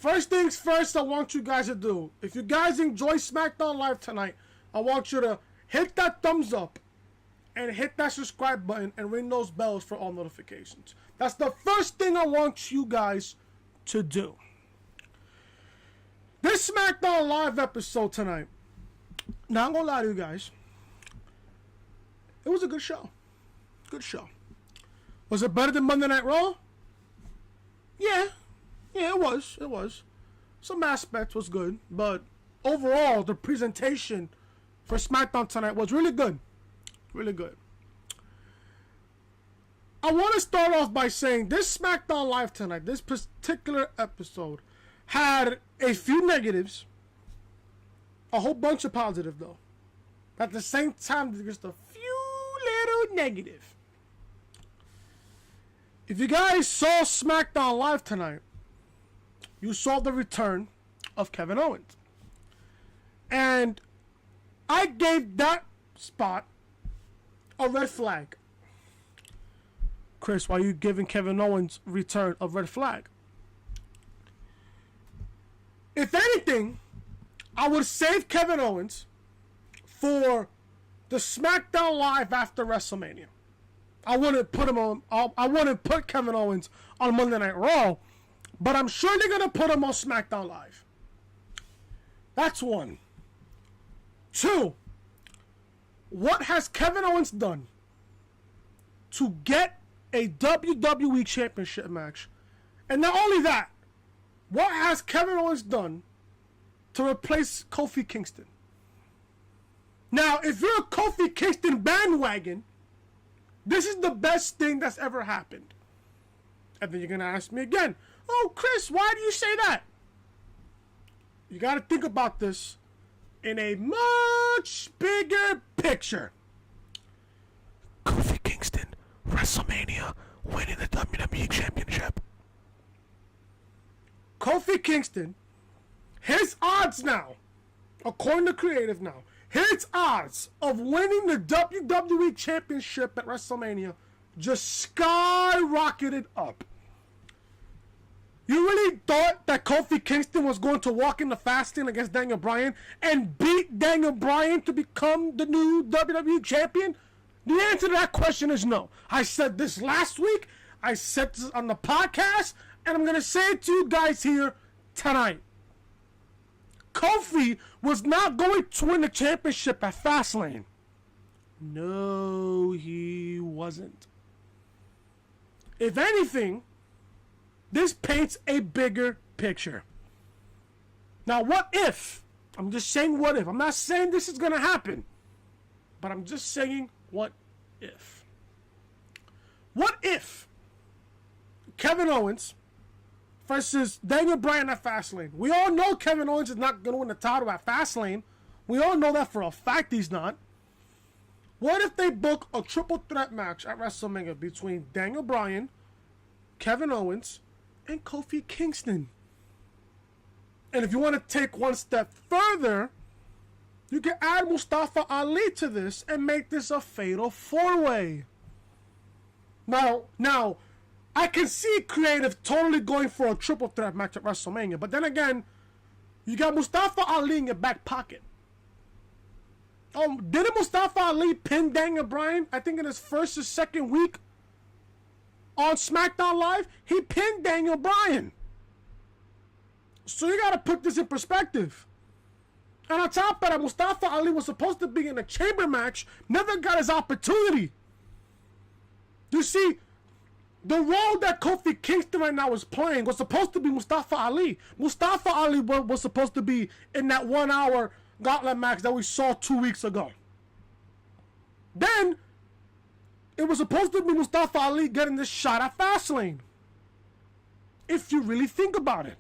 First things first, I want you guys to do. If you guys enjoy SmackDown Live tonight, I want you to hit that thumbs up and hit that subscribe button and ring those bells for all notifications. That's the first thing I want you guys to do. This SmackDown Live episode tonight, now I'm gonna lie to you guys, it was a good show. Good show. Was it better than Monday Night Raw? Yeah, it was. It was. Some aspects was good, but overall, the presentation for SmackDown tonight was really good. Really good. I want to start off by saying this SmackDown Live tonight, this particular episode, had a few negatives, a whole bunch of positive though. At the same time, there's just a few little negative. If you guys saw SmackDown Live tonight, you saw the return of Kevin Owens. And I gave that spot a red flag. Chris, why are you giving Kevin Owens' return a red flag? If anything, I would save Kevin Owens for the SmackDown Live after WrestleMania. I wouldn't put him on. I wouldn't put Kevin Owens on Monday Night Raw, but I'm sure they're gonna put him on SmackDown Live. That's one. Two. What has Kevin Owens done to get a WWE Championship match? And not only that, what has Kevin Owens done to replace Kofi Kingston? Now, if you're a Kofi Kingston bandwagon, this is the best thing that's ever happened. And then you're going to ask me again, oh, Chris, why do you say that? You got to think about this in a much bigger picture. Kofi Kingston, WrestleMania, winning the WWE Championship. Kofi Kingston, his odds now, according to Creative now, his odds of winning the WWE Championship at WrestleMania just skyrocketed up. You really thought that Kofi Kingston was going to walk into Fastlane against Daniel Bryan and beat Daniel Bryan to become the new WWE Champion? The answer to that question is no. I said this last week, I said this on the podcast, and I'm going to say it to you guys here tonight. Kofi was not going to win the championship at Fastlane. No, he wasn't. If anything, this paints a bigger picture. Now, what if? I'm just saying what if. I'm not saying this is going to happen. But I'm just saying what if. What if Kevin Owens versus Daniel Bryan at Fastlane? We all know Kevin Owens is not going to win the title at Fastlane. We all know that for a fact he's not. What if they book a triple threat match at WrestleMania between Daniel Bryan, Kevin Owens, and Kofi Kingston? And if you want to take one step further, you can add Mustafa Ali to this and make this a fatal four-way. Now, I can see Creative totally going for a triple threat match at WrestleMania, but then again, you got Mustafa Ali in your back pocket. Didn't Mustafa Ali pin Daniel Bryan, I think in his first or second week on SmackDown Live? He pinned Daniel Bryan. So you gotta put this in perspective. And on top of that, Mustafa Ali was supposed to be in a chamber match, never got his opportunity. You see, the role that Kofi Kingston right now is playing was supposed to be Mustafa Ali. Mustafa Ali was supposed to be in that 1 hour gauntlet match that we saw 2 weeks ago. Then, it was supposed to be Mustafa Ali getting this shot at Fastlane. If you really think about it.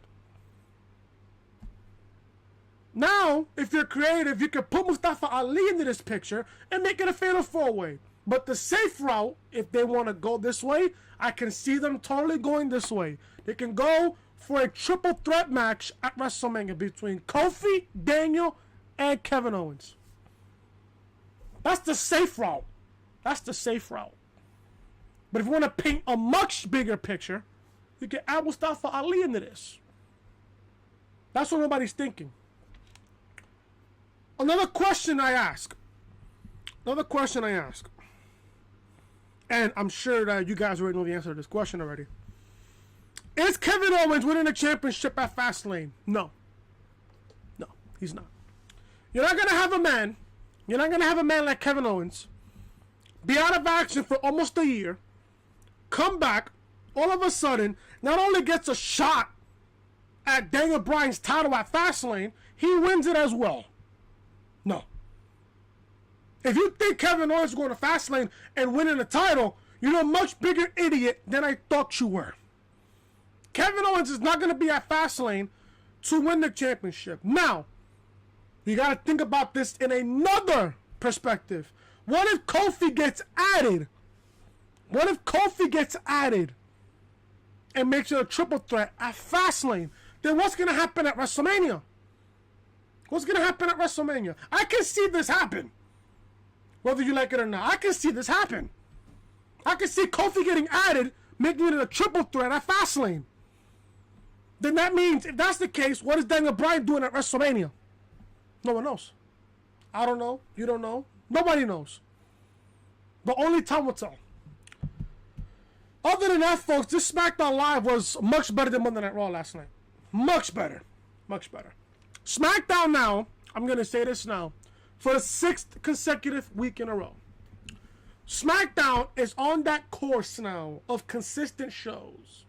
Now, if you're creative, you can put Mustafa Ali into this picture and make it a fatal four-way. But the safe route, if they want to go this way, I can see them totally going this way. They can go for a triple threat match at WrestleMania between Kofi, Daniel, and Kevin Owens. That's the safe route. That's the safe route. But if you want to paint a much bigger picture, you can add Mustafa Ali into this. That's what nobody's thinking. Another question I ask. And I'm sure that you guys already know the answer to this question already. Is Kevin Owens winning the championship at Fastlane? No. No, he's not. You're not going to have a man like Kevin Owens be out of action for almost a year, come back, all of a sudden, not only gets a shot at Daniel Bryan's title at Fastlane, he wins it as well. No. If you think Kevin Owens is going to Fastlane and winning the title, you're a much bigger idiot than I thought you were. Kevin Owens is not going to be at Fastlane to win the championship. Now, you got to think about this in another perspective. What if Kofi gets added? What if Kofi gets added and makes it a triple threat at Fastlane? Then what's going to happen at WrestleMania? What's going to happen at WrestleMania? I can see this happen. Whether you like it or not, I can see this happen. I can see Kofi getting added, making it a triple threat at Fastlane. Then that means, if that's the case, what is Daniel Bryan doing at WrestleMania? No one knows. I don't know. You don't know. Nobody knows. But only time will tell. Other than that, folks, this SmackDown Live was much better than Monday Night Raw last night. Much better. Much better. SmackDown now, I'm going to say this now, for the 6th consecutive week in a row. SmackDown is on that course now of consistent shows.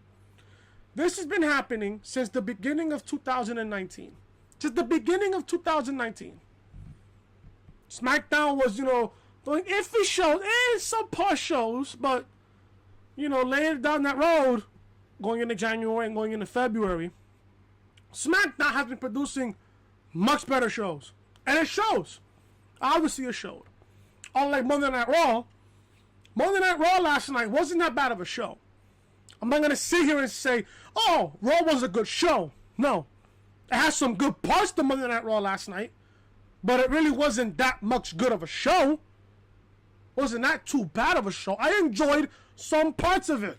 This has been happening since the beginning of 2019. Since the beginning of 2019. SmackDown was, doing iffy shows and some poor shows, but, laying down that road, going into January and going into February, SmackDown has been producing much better shows. And it shows. Obviously it showed. Unlike Monday Night Raw last night wasn't that bad of a show. I'm not going to sit here and say, oh, Raw was a good show. No. It has some good parts to Monday Night Raw last night, but it really wasn't that much good of a show. Wasn't that too bad of a show. I enjoyed some parts of it.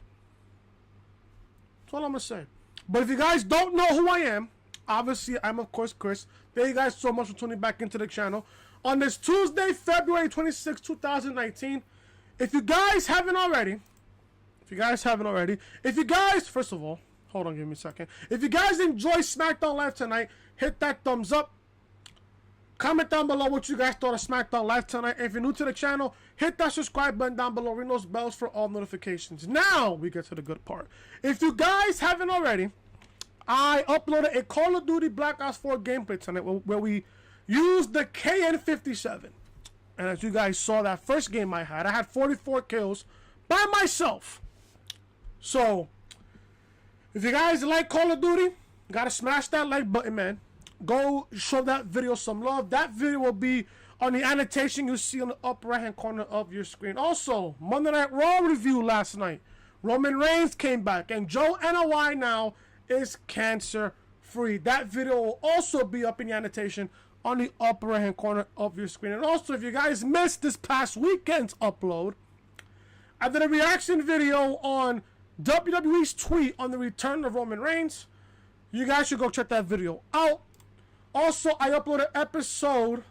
That's all I'm going to say. But if you guys don't know who I am, obviously I'm, of course, Chris. Thank you guys so much for tuning back into the channel. On this Tuesday, February 26, 2019, if you guys haven't already, first of all, hold on, give me a second. If you guys enjoy SmackDown Live tonight, hit that thumbs up. Comment down below what you guys thought of SmackDown Live tonight. If you're new to the channel, hit that subscribe button down below. Ring those bells for all notifications. Now, we get to the good part. If you guys haven't already, I uploaded a Call of Duty Black Ops 4 gameplay tonight where we used the KN57. And as you guys saw that first game I had 44 kills by myself. So, if you guys like Call of Duty, gotta smash that like button, man. Go show that video some love. That video will be on the annotation you see on the upper right hand corner of your screen. Also, Monday Night Raw review last night. Roman Reigns came back, and Joe NOI now is cancer free. That video will also be up in the annotation on the upper right hand corner of your screen. And also, if you guys missed this past weekend's upload, I did a reaction video on WWE's tweet on the return of Roman Reigns. You guys should go check that video out. Also, I uploaded episode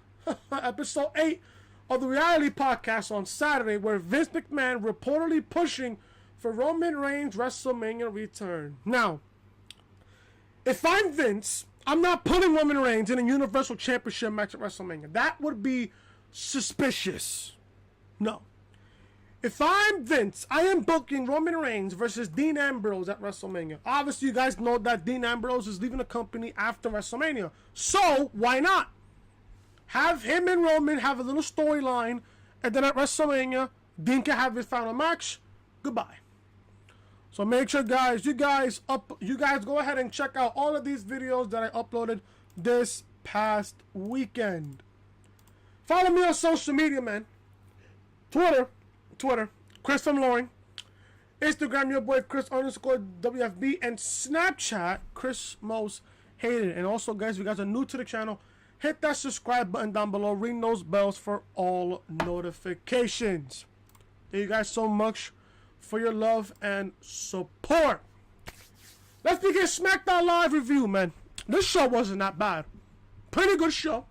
8 of the reality podcast on Saturday, where Vince McMahon reportedly pushing for Roman Reigns' WrestleMania return. Now, if I'm Vince, I'm not putting Roman Reigns in a Universal Championship match at WrestleMania. That would be suspicious. No. If I'm Vince, I am booking Roman Reigns versus Dean Ambrose at WrestleMania. Obviously, you guys know that Dean Ambrose is leaving the company after WrestleMania. So, why not? Have him and Roman have a little storyline, and then at WrestleMania, Dean can have his final match. Goodbye. So make sure, guys, you guys go ahead and check out all of these videos that I uploaded this past weekend. Follow me on social media, man. Twitter, Chris from Loring. Instagram, your boy Chris _WFB, and Snapchat, Chris Most Hated. And also, guys, if you guys are new to the channel, hit that subscribe button down below. Ring those bells for all notifications. Thank you guys so much for your love and support. Let's begin SmackDown Live review, man. This show wasn't that bad. Pretty good show.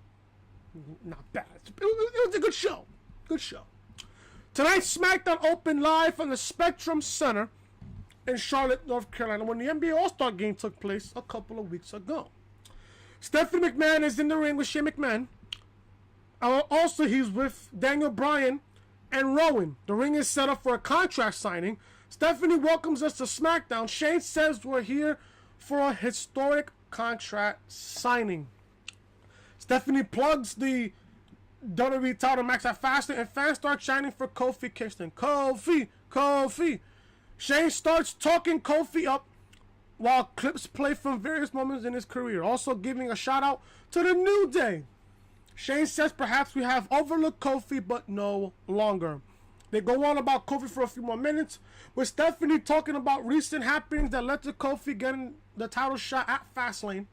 Not bad. It was a good show. Good show. Tonight's SmackDown opened live from the Spectrum Center in Charlotte, North Carolina, when the NBA All-Star Game took place a couple of weeks ago. Stephanie McMahon is in the ring with Shane McMahon. Also, he's with Daniel Bryan and Rowan. The ring is set up for a contract signing. Stephanie welcomes us to SmackDown. Shane says we're here for a historic contract signing. Stephanie plugs the WWE title match at Fastlane, and fans start chanting for Kofi Kingston. Kofi, Kofi. Shane starts talking Kofi up while clips play from various moments in his career, also giving a shout out to the New Day. Shane says perhaps we have overlooked Kofi, but no longer. They go on about Kofi for a few more minutes, with Stephanie talking about recent happenings that led to Kofi getting the title shot at Fastlane.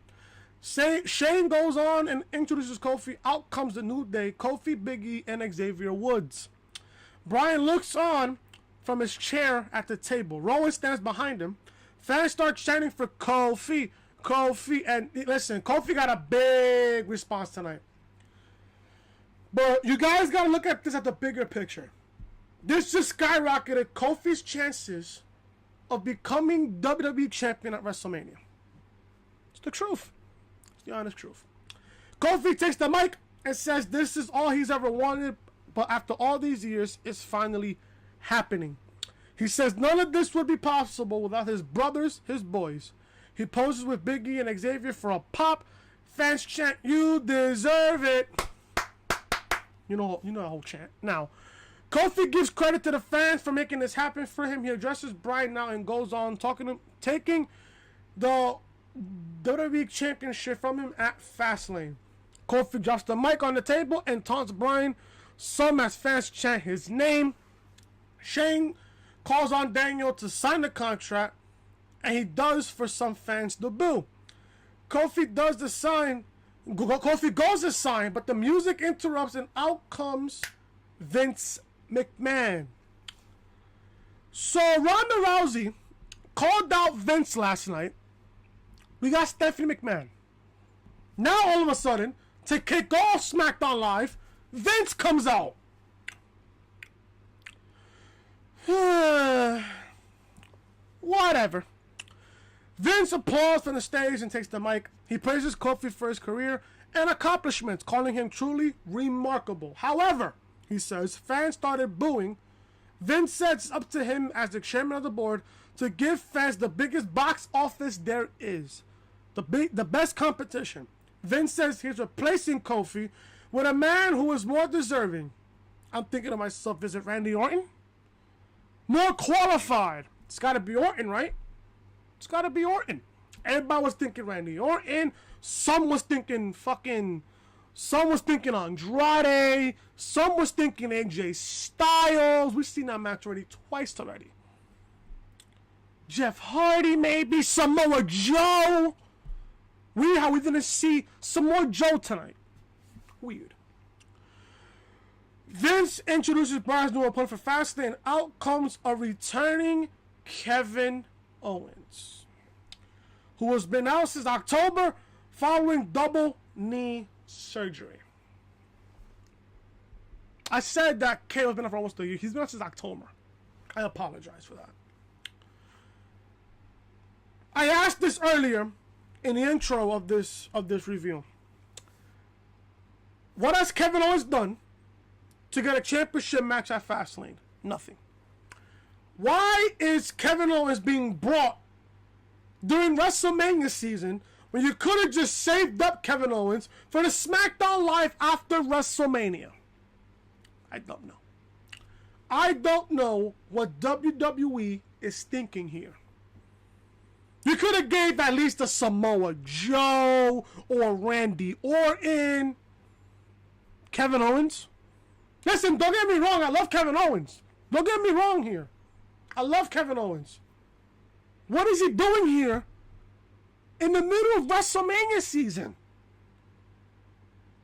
Shane goes on and introduces Kofi. Out comes the New Day, Kofi, Big E, and Xavier Woods. Bryan looks on from his chair at the table. Rowan stands behind him. Fans start chanting for Kofi, Kofi, and listen, Kofi got a big response tonight. But you guys gotta look at this at the bigger picture. This just skyrocketed Kofi's chances of becoming WWE champion at WrestleMania. It's the truth. It's the honest truth. Kofi takes the mic and says this is all he's ever wanted, but after all these years, it's finally happening. He says none of this would be possible without his brothers, his boys. He poses with Big E and Xavier for a pop. Fans chant, "You deserve it." You know the whole chant. Now, Kofi gives credit to the fans for making this happen for him. He addresses Bryan now and goes on taking the WWE Championship from him at Fastlane. Kofi drops the mic on the table and taunts Bryan, some as fans chant his name. Shane calls on Daniel to sign the contract, and he does for some fans to boo. Kofi does the sign. Kofi goes to sign, but the music interrupts, and out comes Vince McMahon. So Ronda Rousey called out Vince last night. We got Stephanie McMahon. Now all of a sudden, to kick off SmackDown Live, Vince comes out. Whatever. Vince applauds from the stage and takes the mic. He praises Kofi for his career and accomplishments, calling him truly remarkable. However, he says, fans started booing. Vince says it's up to him as the chairman of the board to give fans the biggest box office there is. The best competition. Vince says he's replacing Kofi with a man who is more deserving. I'm thinking to myself, is it Randy Orton? More qualified. It's got to be Orton, right? It's got to be Orton. Everybody was thinking Randy Orton. Some was thinking Andrade. Some was thinking AJ Styles. We've seen that match twice already. Jeff Hardy, maybe. Samoa Joe. Weird how we didn't see some more Joe tonight. Weird. Vince introduces Bryan's new opponent for Fastlane. Out comes a returning Kevin Owens, who has been out since October following double knee surgery. I said that KO's been out for almost a year. He's been out since October. I apologize for that. I asked this earlier in the intro of this review. What has Kevin Owens done to get a championship match at Fastlane? Nothing. Why is Kevin Owens being brought during WrestleMania season when you could have just saved up Kevin Owens for the SmackDown Live after WrestleMania? I don't know. I don't know what WWE is thinking here. You could have gave at least a Samoa Joe or Randy Orton. Kevin Owens. Listen, don't get me wrong. I love Kevin Owens. Don't get me wrong here. I love Kevin Owens. What is he doing here in the middle of WrestleMania season?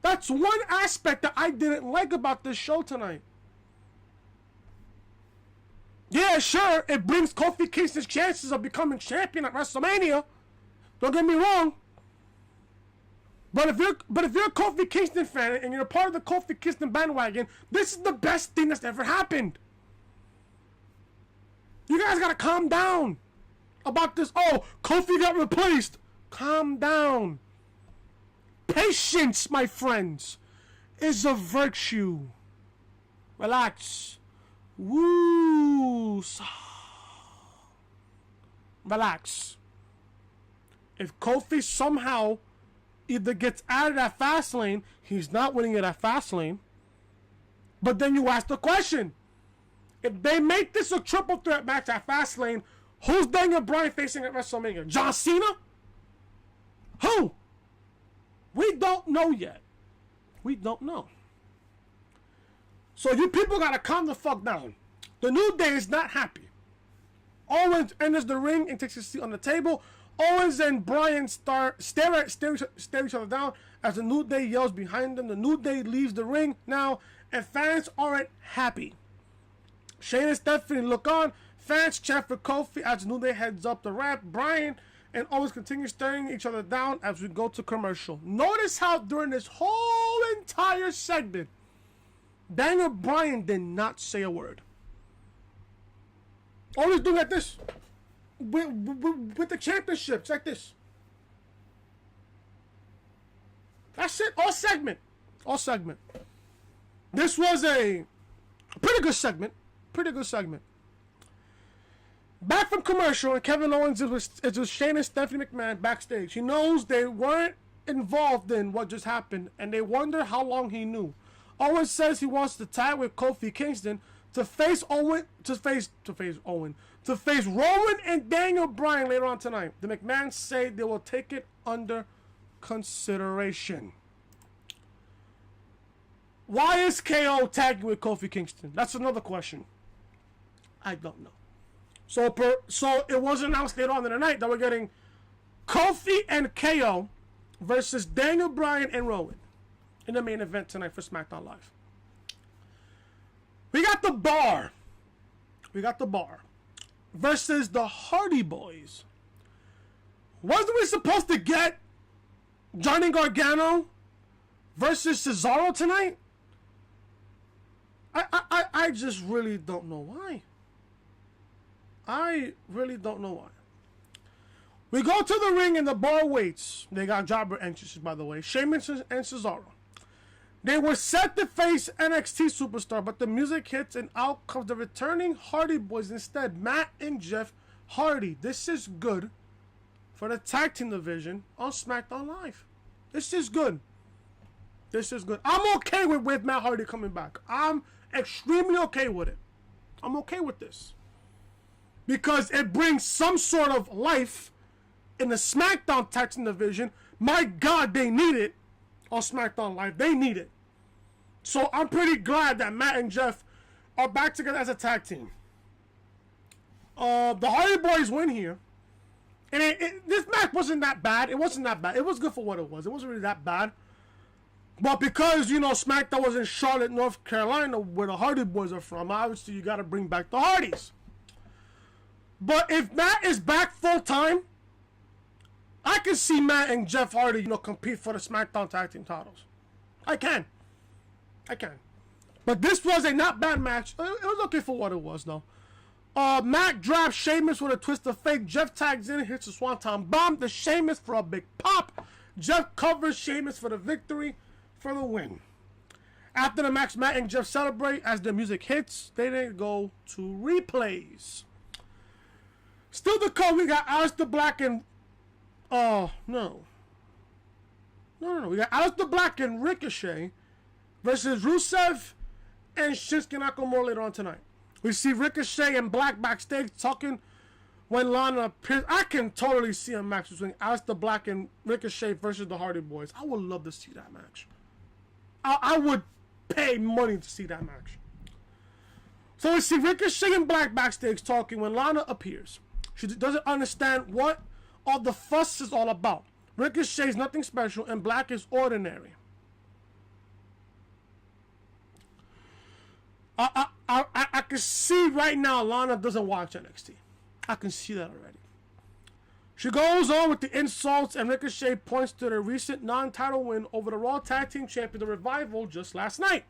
That's one aspect that I didn't like about this show tonight. Yeah, sure, it brings Kofi Kingston's chances of becoming champion at WrestleMania. Don't get me wrong. But if you're a Kofi Kingston fan and you're a part of the Kofi Kingston bandwagon, this is the best thing that's ever happened. You guys gotta calm down about this. Oh, Kofi got replaced. Calm down. Patience, my friends, is a virtue. Relax. Woo. Relax. If Kofi somehow either gets added at Fastlane, he's not winning it at Fastlane. But then you ask the question, if they make this a triple threat match at Fastlane, who's Daniel Bryan facing at WrestleMania? John Cena? Who? We don't know yet. We don't know. So you people gotta calm the fuck down. The New Day is not happy. Owens enters the ring and takes his seat on the table. Owens and Bryan stare each other down as the New Day yells behind them. The New Day leaves the ring now, and fans aren't happy. Shane and Stephanie look on. Fans chant for Kofi as the New Day heads up the ramp. Bryan and Owens continue staring each other down as we go to commercial. Notice how during this whole entire segment, Daniel Bryan did not say a word. Always do like this. With the championships, like this. That's it. All segment. All segment. This was a pretty good segment. Pretty good segment. Back from commercial, and Kevin Owens is with Shane and Stephanie McMahon backstage. He knows they weren't involved in what just happened, and they wonder how long he knew. Owens says he wants to tag with Kofi Kingston to face Roman and Daniel Bryan later on tonight. The McMahons say they will take it under consideration. Why is KO tagging with Kofi Kingston? That's another question. I don't know. So it was announced later on in the night that we're getting Kofi and KO versus Daniel Bryan and Rowan in the main event tonight for SmackDown Live. We got the Bar. Versus the Hardy Boys. Wasn't we supposed to get Johnny Gargano versus Cesaro tonight? I just really don't know why. I really don't know why. We go to the ring and the Bar waits. They got jobber entrances, by the way. Sheamus and Cesaro. They were set to face NXT superstar, but the music hits and out comes the returning Hardy Boys instead. Matt and Jeff Hardy. This is good for the tag team division on SmackDown Live. This is good. This is good. I'm okay with Matt Hardy coming back. I'm extremely okay with it. I'm okay with this. Because it brings some sort of life in the SmackDown tag team division. My God, they need it on SmackDown Live. They need it. So I'm pretty glad that Matt and Jeff are back together as a tag team. The Hardy Boys win here. And this match wasn't that bad. It wasn't that bad. It was good for what it was. It wasn't really that bad. But because, SmackDown was in Charlotte, North Carolina, where the Hardy Boys are from, obviously you got to bring back the Hardys. But if Matt is back full time, I can see Matt and Jeff Hardy, compete for the SmackDown tag team titles. I can. But this was a not bad match. It was okay for what it was, though. Matt drops Sheamus with a twist of fate. Jeff tags in, hits a swanton bomb to Sheamus for a big pop. Jeff covers Sheamus for the victory, for the win. After the match, Matt and Jeff celebrate as the music hits. They then go to replays. Still to come, we got Aleister Black and... No. We got Aleister Black and Ricochet versus Rusev and Shinsuke Nakamura later on tonight. We see Ricochet and Black backstage talking when Lana appears. I can totally see a match between Aleister Black and Ricochet versus the Hardy Boys. I would love to see that match. I would pay money to see that match. So we see Ricochet and Black backstage talking when Lana appears. She doesn't understand what all the fuss is all about. Ricochet is nothing special and Black is ordinary. I can see right now Lana doesn't watch NXT. I can see that already. She goes on with the insults, and Ricochet points to the recent non-title win over the Raw Tag Team Champion, The Revival, just last night.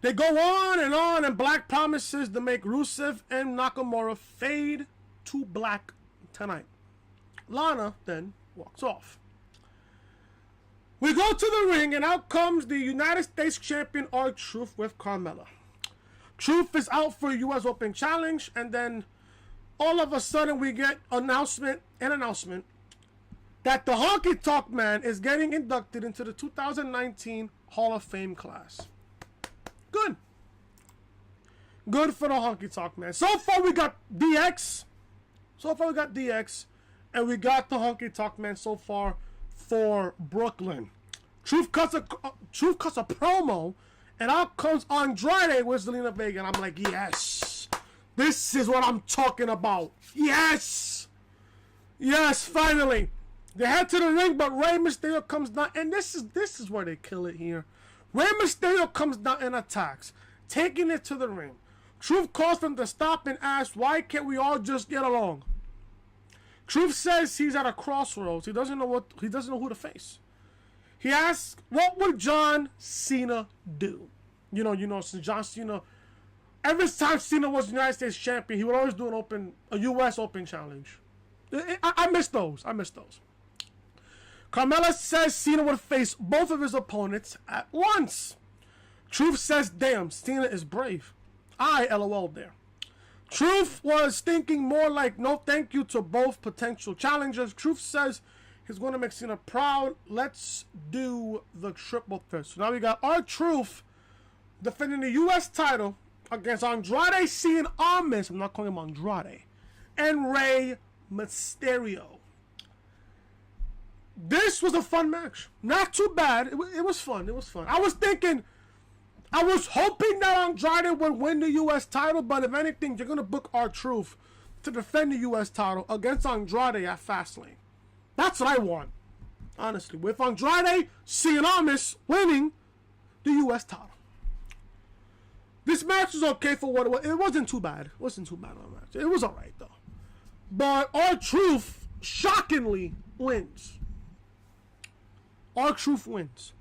They go on, and Black promises to make Rusev and Nakamura fade to black tonight. Lana then walks off. We go to the ring, and out comes the United States Champion R-Truth with Carmella. Truth is out for a U.S. Open Challenge, and then all of a sudden we get an announcement that the Honky Tonk Man is getting inducted into the 2019 Hall of Fame class. Good. Good for the Honky Tonk Man. So far we got DX. And we got the Honky Tonk Man so far for Brooklyn. Truth cuts a promo, and out comes Andrade with Zelina Vega, and I'm like, yes, this is what I'm talking about. Yes, finally. They head to the ring, but Rey Mysterio comes down, and this is where they kill it here. Rey Mysterio comes down and attacks, taking it to the ring. Truth calls them to stop and asks, why can't we all just get along? Truth says he's at a crossroads. He doesn't know who to face. He asks, what would John Cena do? You know, since John Cena, every time Cena was United States champion, he would always do a U.S. Open challenge. I miss those. Carmella says Cena would face both of his opponents at once. Truth says, damn, Cena is brave. I LOL there. Truth was thinking more like no thank you to both potential challengers. Truth says he's going to make Cena proud. Let's do the triple threat. So now we got R-Truth defending the U.S. title against Andrade Cien Almas. I'm not calling him Andrade. And Rey Mysterio. This was a fun match. Not too bad. It was fun. I was hoping that Andrade would win the U.S. title, but if anything, you're going to book R-Truth to defend the U.S. title against Andrade at Fastlane. That's what I want, honestly. With Andrade Cien Almas winning the U.S. title. This match was okay for what it was. It wasn't too bad. It wasn't too bad on the match. It was alright, though. But R-Truth shockingly wins. R-Truth wins.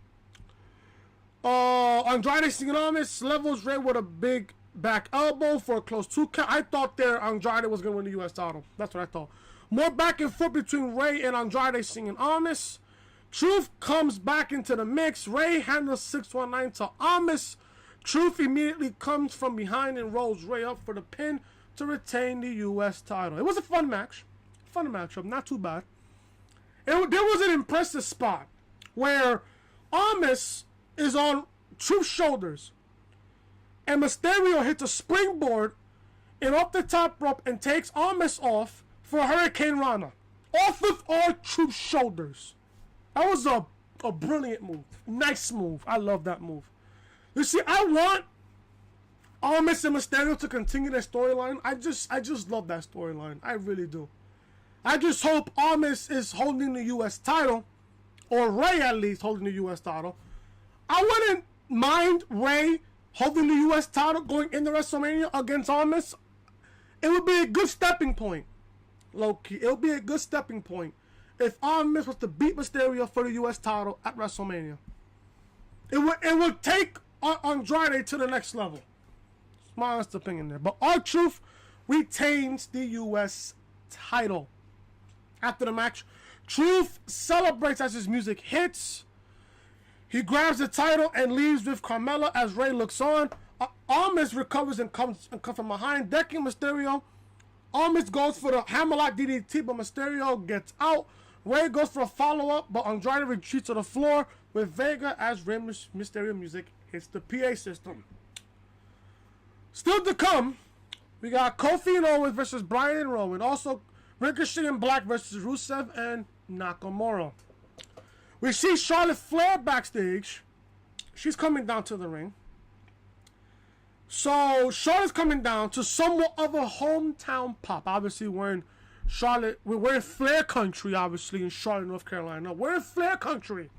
Andrade Cien Almas levels Rey with a big back elbow for a close 2 count. I thought Andrade was going to win the U.S. title. That's what I thought. More back and forth between Rey and Andrade Cien Almas. Truth comes back into the mix. Rey handles 619 to Almas. Truth immediately comes from behind and rolls Rey up for the pin to retain the U.S. title. It was a fun match. Fun matchup. Not too bad. There was an impressive spot where Almas is on Truth's shoulders, and Mysterio hits a springboard and up the top rope and takes Almas off for a Hurricane Rana off of R-Truth's shoulders. That was a brilliant move. Nice move. I love that move. You see, I want Almas and Mysterio to continue their storyline. I just love that storyline. I really do. I just hope Almas is holding the U.S. title, or Rey at least holding the U.S. title. I wouldn't mind Rey holding the U.S. title going into WrestleMania against Almas. It would be a good stepping point, low-key. It would be a good stepping point if Almas was to beat Mysterio for the U.S. title at WrestleMania. It would take Andrade to the next level. It's my honest opinion there. But R-Truth retains the U.S. title. After the match, Truth celebrates as his music hits. He grabs the title and leaves with Carmella as Rey looks on. Almas recovers and comes from behind, decking Mysterio. Almas goes for the hammerlock DDT, but Mysterio gets out. Rey goes for a follow-up, but Andrade retreats to the floor with Vega as Rey Mysterio music hits the PA system. Still to come, we got Kofi and Owens versus Bryan and Rowan. Also, Ricochet and Black versus Rusev and Nakamura. We see Charlotte Flair backstage. She's coming down to the ring. So Charlotte's coming down to somewhat of a hometown pop. Obviously, we're in Flair country, obviously, in Charlotte, North Carolina. We're in Flair country.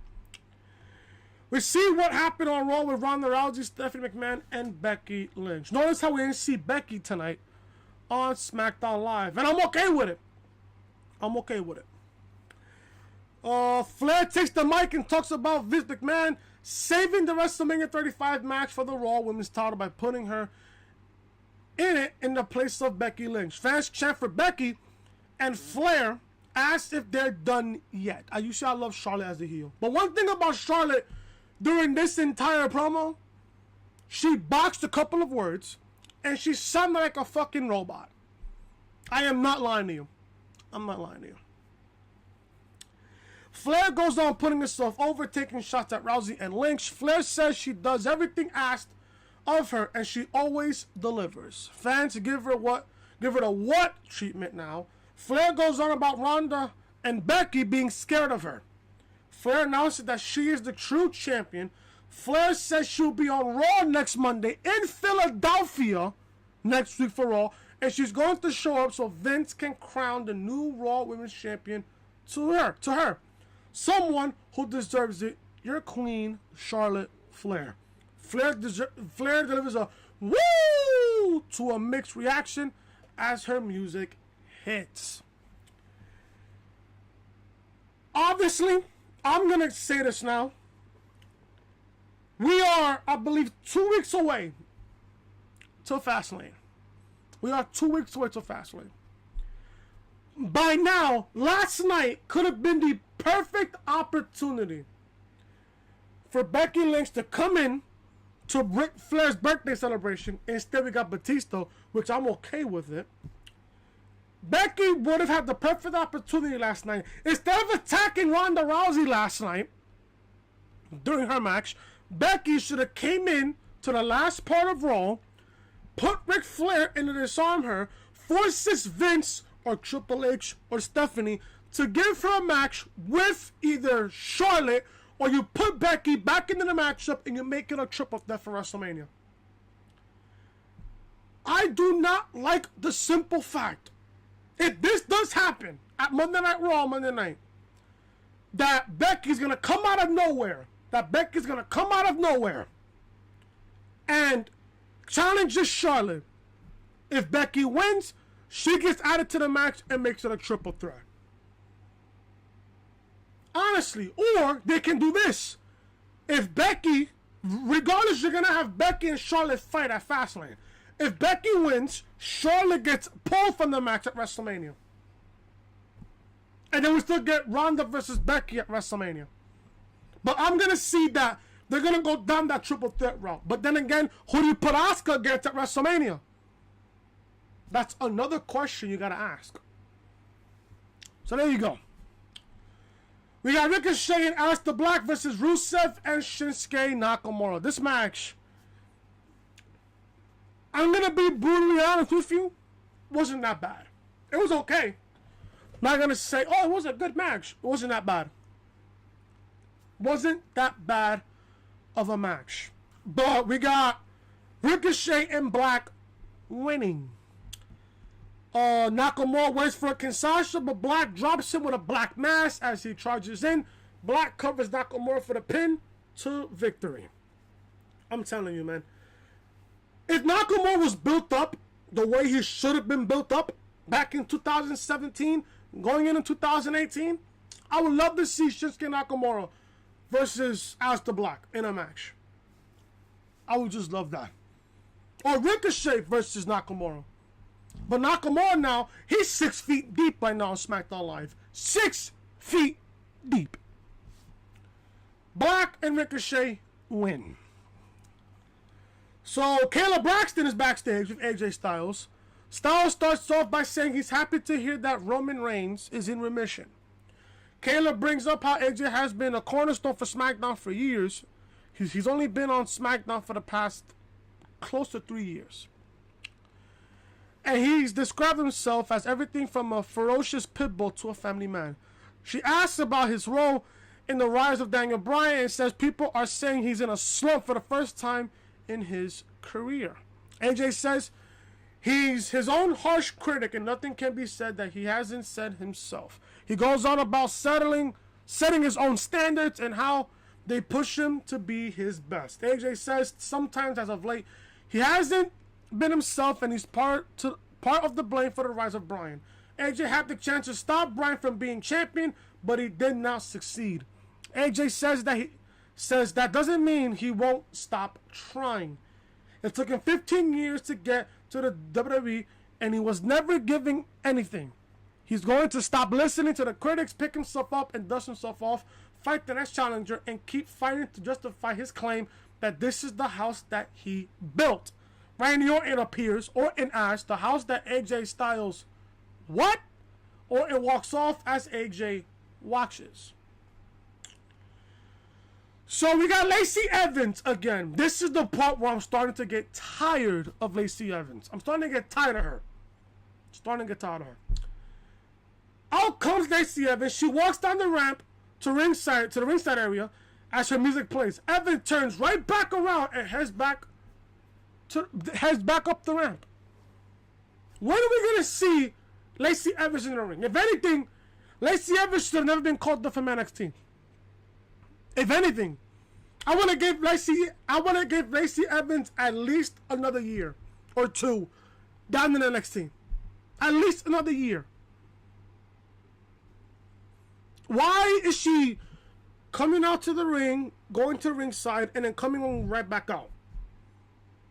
We see what happened on Raw with Ronda Rousey, Stephanie McMahon, and Becky Lynch. Notice how we didn't see Becky tonight on SmackDown Live. And I'm okay with it. I'm okay with it. Flair takes the mic and talks about Vince McMahon saving the WrestleMania 35 match for the Raw Women's title by putting her in it in the place of Becky Lynch. Fans chant for Becky, and Flair asks if they're done yet. You see, I love Charlotte as a heel. But one thing about Charlotte during this entire promo, she boxed a couple of words, and she sounded like a fucking robot. I am not lying to you. I'm not lying to you. Flair goes on putting herself over, taking shots at Rousey and Lynch. Flair says she does everything asked of her, and she always delivers. Fans give her the what treatment now. Flair goes on about Ronda and Becky being scared of her. Flair announces that she is the true champion. Flair says she'll be on Raw next Monday in Philadelphia next week for Raw, and she's going to show up so Vince can crown the new Raw Women's Champion to her. Someone who deserves it. Your queen, Charlotte Flair. Flair delivers a woo to a mixed reaction as her music hits. Obviously, I'm going to say this now. We are, I believe, 2 weeks away till Fastlane. We are 2 weeks away till Fastlane. By now, last night could have been the perfect opportunity for Becky Lynch to come in to Ric Flair's birthday celebration. Instead, we got Batista, which I'm okay with it. Becky would have had the perfect opportunity last night. Instead of attacking Ronda Rousey last night during her match, Becky should have came in to the last part of Raw, put Ric Flair in to disarm her, forces Vince or Triple H or Stephanie to give her a match with either Charlotte, or you put Becky back into the matchup and you make it a triple threat for WrestleMania. I do not like the simple fact, if this does happen at Monday Night Raw Monday night, that Becky's going to come out of nowhere, and challenges Charlotte. If Becky wins, she gets added to the match and makes it a triple threat. Honestly, or they can do this. If Becky, regardless, you're going to have Becky and Charlotte fight at Fastlane. If Becky wins, Charlotte gets pulled from the match at WrestleMania. And then we still get Ronda versus Becky at WrestleMania. But I'm going to see that they're going to go down that triple threat route. But then again, who do you put Asuka against at WrestleMania? That's another question you got to ask. So there you go. We got Ricochet and Aleister Black versus Rusev and Shinsuke Nakamura. This match, I'm going to be brutally honest with you, wasn't that bad. It was okay. Not going to say, oh, it was a good match. It wasn't that bad. Wasn't that bad of a match. But we got Ricochet and Black winning. Nakamura waits for a Kinshasa, but Black drops him with a black mass as he charges in. Black covers Nakamura for the pin to victory. I'm telling you, man. If Nakamura was built up the way he should have been built up back in 2017, going into 2018, I would love to see Shinsuke Nakamura versus Aleister Black in a match. I would just love that. Or Ricochet versus Nakamura. But Nakamura now, he's 6 feet deep right now on SmackDown Live. 6 feet deep. Black and Ricochet win. So Kayla Braxton is backstage with AJ Styles. Styles starts off by saying he's happy to hear that Roman Reigns is in remission. Kayla brings up how AJ has been a cornerstone for SmackDown for years. He's only been on SmackDown for the past close to 3 years. And he's described himself as everything from a ferocious pit bull to a family man. She asks about his role in the rise of Daniel Bryan and says people are saying he's in a slump for the first time in his career. AJ says he's his own harsh critic and nothing can be said that he hasn't said himself. He goes on about setting his own standards and how they push him to be his best. AJ says sometimes as of late he hasn't been himself and he's part of the blame for the rise of Bryan. AJ had the chance to stop Bryan from being champion, but he did not succeed. AJ says that doesn't mean he won't stop trying. It took him 15 years to get to the WWE, and he was never giving anything. He's going to stop listening to the critics, pick himself up and dust himself off, fight the next challenger, and keep fighting to justify his claim that this is the house that he built. Randy Orton appears. Orton asks the house that AJ Styles, what? Orton walks off as AJ watches. So we got Lacey Evans again. This is the part where I'm starting to get tired of Lacey Evans. I'm starting to get tired of her. Out comes Lacey Evans. She walks down the ramp to the ringside area as her music plays. Evans turns right back around and heads back up the ramp. When are we gonna see Lacey Evans in the ring? If anything, Lacey Evans should have never been called up from NXT. If anything, I want to give Lacey Evans at least another year or two down in NXT. At least another year. Why is she coming out to the ring, going to ringside, and then coming right back out?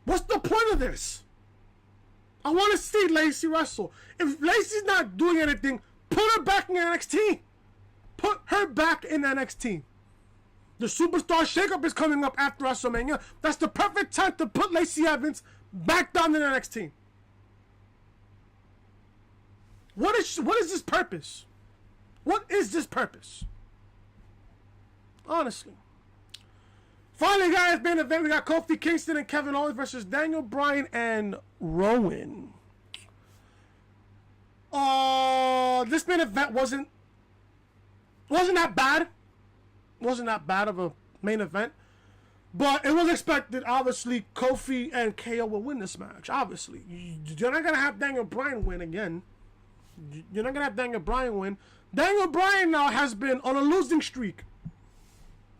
What's the point of this? I want to see Lacey wrestle. If Lacey's not doing anything, put her back in NXT. Put her back in NXT. The Superstar Shakeup is coming up after WrestleMania. That's the perfect time to put Lacey Evans back down in NXT. What is this purpose? What is this purpose? Honestly. Finally, guys, main event. We got Kofi Kingston and Kevin Owens versus Daniel Bryan and Rowan. This main event wasn't that bad. Wasn't that bad of a main event, but it was expected. Obviously, Kofi and KO will win this match. Obviously, you're not gonna have Daniel Bryan win again. You're not gonna have Daniel Bryan win. Daniel Bryan now has been on a losing streak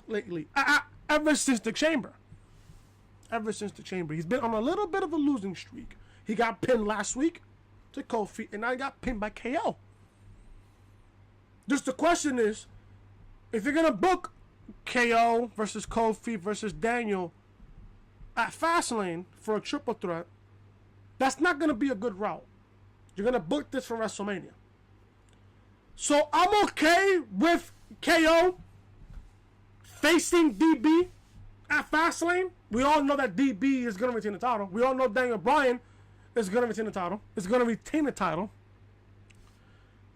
lately, ever since the Chamber. He's been on a little bit of a losing streak. He got pinned last week to Kofi, and now he got pinned by KO. Just the question is, if you're gonna book KO versus Kofi versus Daniel at Fastlane for a triple threat, that's not gonna be a good route. You're gonna book this for WrestleMania. So I'm okay with KO facing DB at Fastlane. We all know that DB is gonna retain the title. We all know Daniel Bryan is gonna retain the title.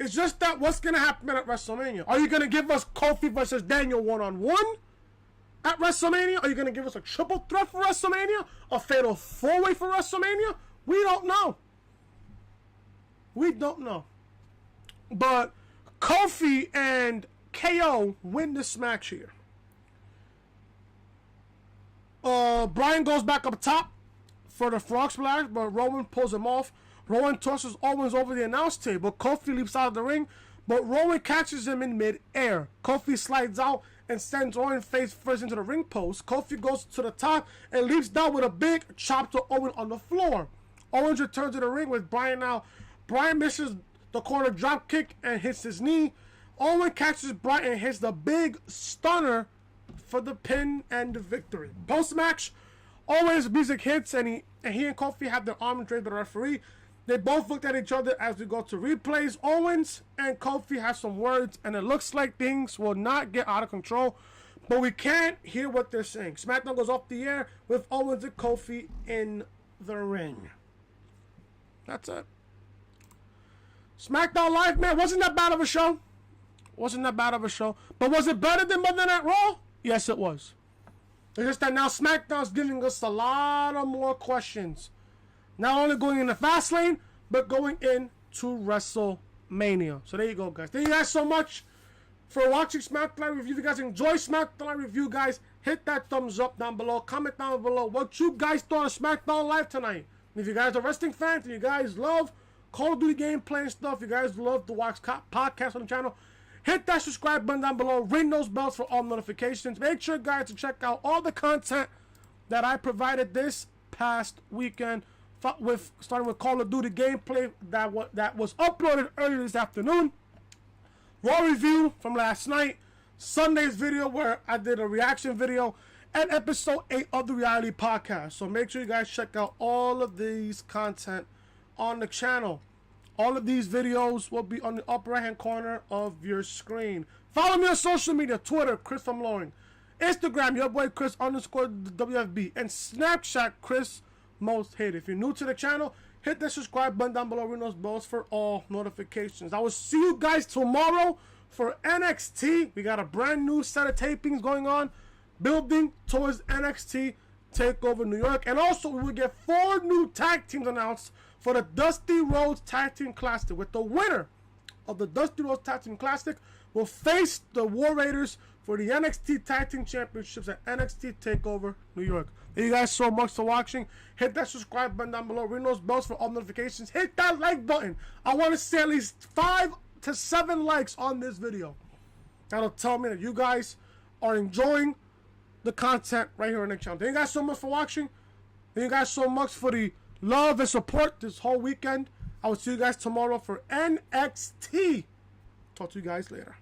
It's just that what's going to happen at WrestleMania? Are you going to give us Kofi versus Daniel one-on-one at WrestleMania? Are you going to give us a triple threat for WrestleMania? A fatal four-way for WrestleMania? We don't know. But Kofi and KO win this match here. Bryan goes back up top for the frog splash, but Rowan pulls him off. Rowan tosses Owens over the announce table. Kofi leaps out of the ring, but Rowan catches him in mid-air. Kofi slides out and sends Owen face first into the ring post. Kofi goes to the top and leaps down with a big chop to Owen on the floor. Owens returns to the ring with Bryan now. Bryan misses the corner drop kick and hits his knee. Owen catches Bryan and hits the big stunner for the pin and the victory. Post-match, Owens' music hits and he and Kofi have their arms raised by the referee. They both looked at each other as we go to replays. Owens and Kofi have some words, and it looks like things will not get out of control, but we can't hear what they're saying. SmackDown goes off the air with Owens and Kofi in the ring. That's it. SmackDown Live, man, wasn't that bad of a show. But was it better than Monday Night Raw? Yes, it was. It's just that now SmackDown's giving us a lot of more questions. Not only going into Fastlane, but going into WrestleMania. So there you go, guys. Thank you guys so much for watching SmackDown Live Review. If you guys enjoy SmackDown Live Review, guys, hit that thumbs up down below. Comment down below what you guys thought of SmackDown Live tonight. And if you guys are wrestling fans and you guys love Call of Duty gameplay and stuff, you guys love to watch podcasts on the channel, hit that subscribe button down below. Ring those bells for all notifications. Make sure, guys, to check out all the content that I provided this past weekend starting with Call of Duty gameplay that was uploaded earlier this afternoon. Raw review from last night. Sunday's video where I did a reaction video. And episode 8 of the reality podcast. So make sure you guys check out all of these content on the channel. All of these videos will be on the upper right hand corner of your screen. Follow me on social media, Twitter, Chris from Loring, Instagram, your boy Chris _WFB, and Snapchat, Chris Most Hated. If you're new to the channel, hit the subscribe button down below, ring those bells for all notifications. I will see you guys tomorrow for NXT. We got a brand new set of tapings going on, building towards NXT TakeOver New York. And also, we will get 4 new tag teams announced for the Dusty Rhodes Tag Team Classic, with the winner of the Dusty Rhodes Tag Team Classic will face the War Raiders for the NXT Tag Team Championships at NXT TakeOver New York. Thank you guys so much for watching. Hit that subscribe button down below, ring those bells for all notifications. Hit that like button. I want to see at least 5 to 7 likes on this video. That'll tell me that you guys are enjoying the content right here on the channel. Thank you guys so much for watching. Thank you guys so much for the love and support this whole weekend. I will see you guys tomorrow for NXT. Talk to you guys later.